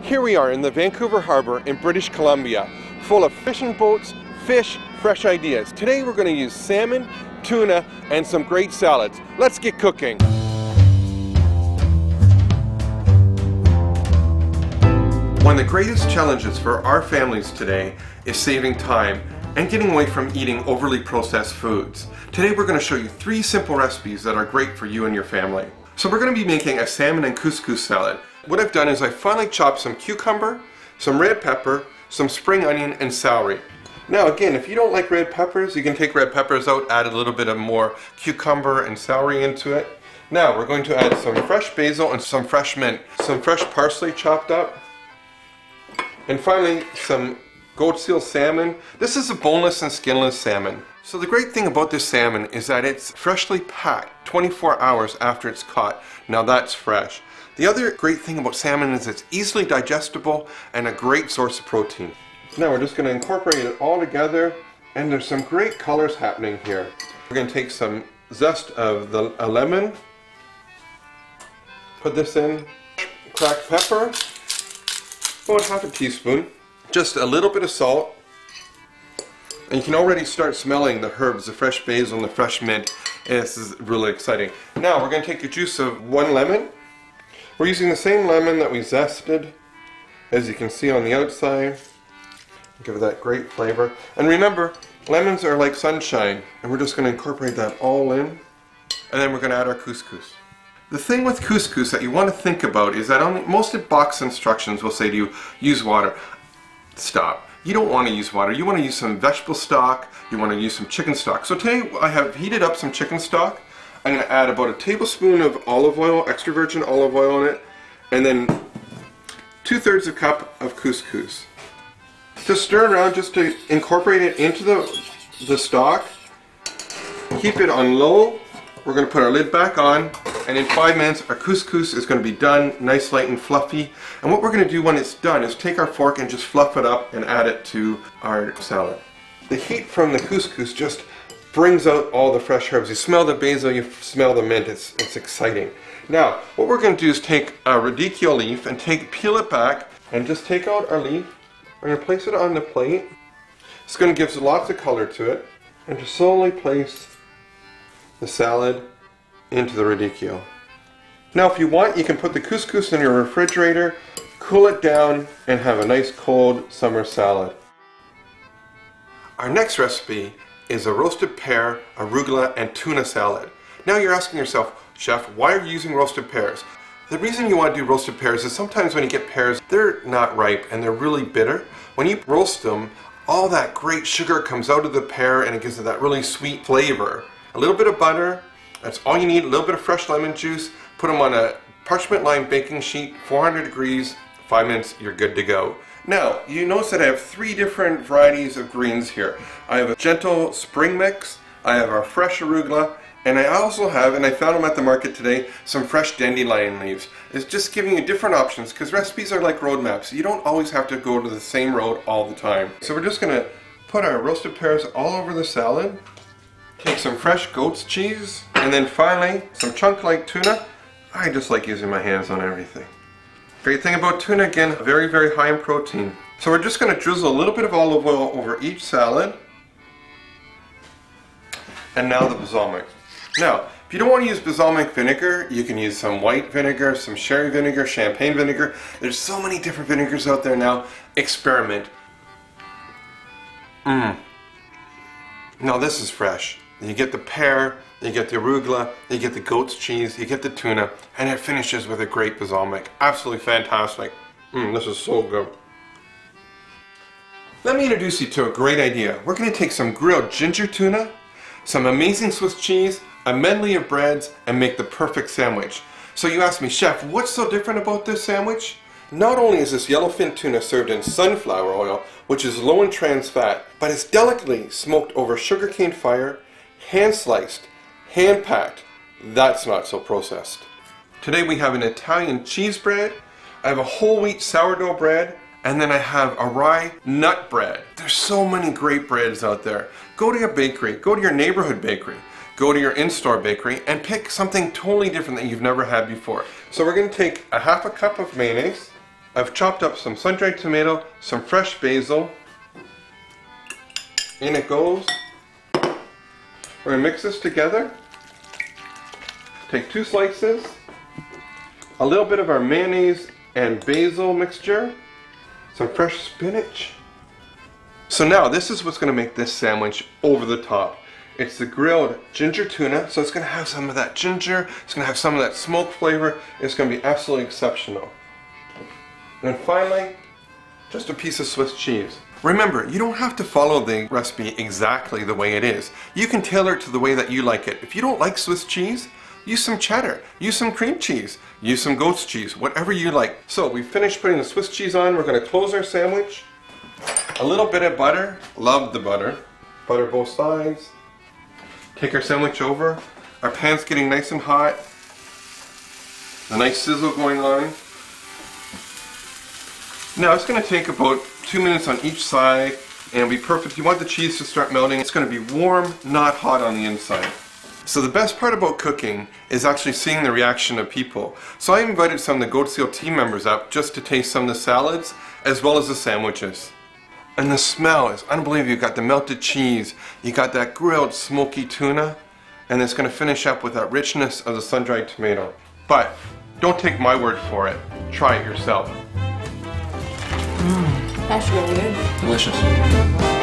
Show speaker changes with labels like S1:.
S1: Here we are in the Vancouver Harbor in British Columbia, full of fishing boats, fish, fresh ideas. Today we're going to use salmon, tuna, and some great salads. Let's get cooking. One of the greatest challenges for our families today is saving time and getting away from eating overly processed foods. Today we're going to show you 3 simple recipes that are great for you and your family. So we're going to be making a salmon and couscous salad. What I've done is I finely chopped some cucumber, some red pepper, some spring onion, and celery. Now again, if you don't like red peppers, you can take red peppers out, add a little bit of more cucumber and celery into it. Now we're going to add some fresh basil and some fresh mint, some fresh parsley chopped up, and finally some goat seal salmon. This is a boneless and skinless salmon. So the great thing about this salmon is that it's freshly packed 24 hours after it's caught. Now that's fresh. The other great thing about salmon is it's easily digestible and a great source of protein. Now we're just going to incorporate it all together, and there's some great colors happening here. We're going to take some zest of a lemon, put this in, cracked pepper, about half a teaspoon, just a little bit of salt, and you can already start smelling the herbs, the fresh basil and the fresh mint. And this is really exciting. Now we're going to take the juice of 1 lemon. We're using the same lemon that we zested, as you can see on the outside. Give it that great flavor. And remember, lemons are like sunshine, and we're just going to incorporate that all in. And then we're going to add our couscous. The thing with couscous that you want to think about is that most of box instructions will say to you, use water. Stop. You don't want to use water. You want to use some vegetable stock. You want to use some chicken stock. So today I have heated up some chicken stock. I'm going to add about a tablespoon of olive oil, extra virgin olive oil in it, and then 2/3 a cup of couscous. Just stir around just to incorporate it into the stock. Keep it on low. We're going to put our lid back on, and in 5 minutes our couscous is going to be done, nice, light, and fluffy. And what we're going to do when it's done is take our fork and just fluff it up and add it to our salad. The heat from the couscous just brings out all the fresh herbs. You smell the basil, you smell the mint. It's exciting. Now, what we're going to do is take a radicchio leaf and peel it back and just take out our leaf. We're going to place it on the plate. It's going to give lots of color to it, and just slowly place the salad into the radicchio. Now if you want, you can put the couscous in your refrigerator, cool it down, and have a nice cold summer salad. Our next recipe is a roasted pear, arugula, and tuna salad. Now you're asking yourself, Chef, why are you using roasted pears? The reason you want to do roasted pears is sometimes when you get pears, they're not ripe and they're really bitter. When you roast them, all that great sugar comes out of the pear and it gives it that really sweet flavor. A little bit of butter, that's all you need, a little bit of fresh lemon juice, put them on a parchment lined baking sheet, 400 degrees, 5 minutes, you're good to go. Now, you notice that I have 3 different varieties of greens here. I have a gentle spring mix, I have our fresh arugula, and I also have, and I found them at the market today, some fresh dandelion leaves. It's just giving you different options, because recipes are like road maps. You don't always have to go to the same road all the time. So we're just going to put our roasted pears all over the salad. Take some fresh goat's cheese, and then finally some chunk-like tuna. I just like using my hands on everything. Great thing about tuna, again, very, very high in protein. So we're just going to drizzle a little bit of olive oil over each salad. And now the balsamic. Now, if you don't want to use balsamic vinegar, you can use some white vinegar, some sherry vinegar, champagne vinegar. There's so many different vinegars out there now. Experiment. Now this is fresh. You get the pear, you get the arugula, you get the goat's cheese, you get the tuna, and it finishes with a great balsamic. Absolutely fantastic. This is so good. Let me introduce you to a great idea. We're going to take some grilled ginger tuna, some amazing Swiss cheese, a medley of breads, and make the perfect sandwich. So you ask me, Chef, what's so different about this sandwich? Not only is this yellowfin tuna served in sunflower oil, which is low in trans fat, but it's delicately smoked over sugarcane fire, hand sliced, hand packed. That's not so processed. Today we have an Italian cheese bread, I have a whole wheat sourdough bread, and then I have a rye nut bread. There's so many great breads out there. Go to your bakery, go to your neighborhood bakery, go to your in-store bakery and pick something totally different that you've never had before. So we're going to take a 1/2 cup of mayonnaise, I've chopped up some sun-dried tomato, some fresh basil. In it goes. We're going to mix this together. Take 2 slices. A little bit of our mayonnaise and basil mixture. Some fresh spinach. So now this is what's going to make this sandwich over the top. It's the grilled ginger tuna, so it's going to have some of that ginger, it's going to have some of that smoke flavor, it's going to be absolutely exceptional. And finally, just a piece of Swiss cheese. Remember, you don't have to follow the recipe exactly the way it is. You can tailor it to the way that you like it. If you don't like Swiss cheese, use some cheddar, use some cream cheese, use some goat's cheese, whatever you like. So we finished putting the Swiss cheese on, we're going to close our sandwich. A little bit of butter, love the butter. Butter both sides. Take our sandwich over. Our pan's getting nice and hot. A nice sizzle going on. Now it's going to take about 2 minutes on each side and it'll be perfect. You want the cheese to start melting. It's going to be warm, not hot on the inside. So the best part about cooking is actually seeing the reaction of people. So I invited some of the Goat Seal team members up just to taste some of the salads as well as the sandwiches. And the smell is unbelievable. You got the melted cheese, you got that grilled smoky tuna, and it's going to finish up with that richness of the sun-dried tomato. But don't take my word for it. Try it yourself.
S2: That's really good.
S3: Delicious.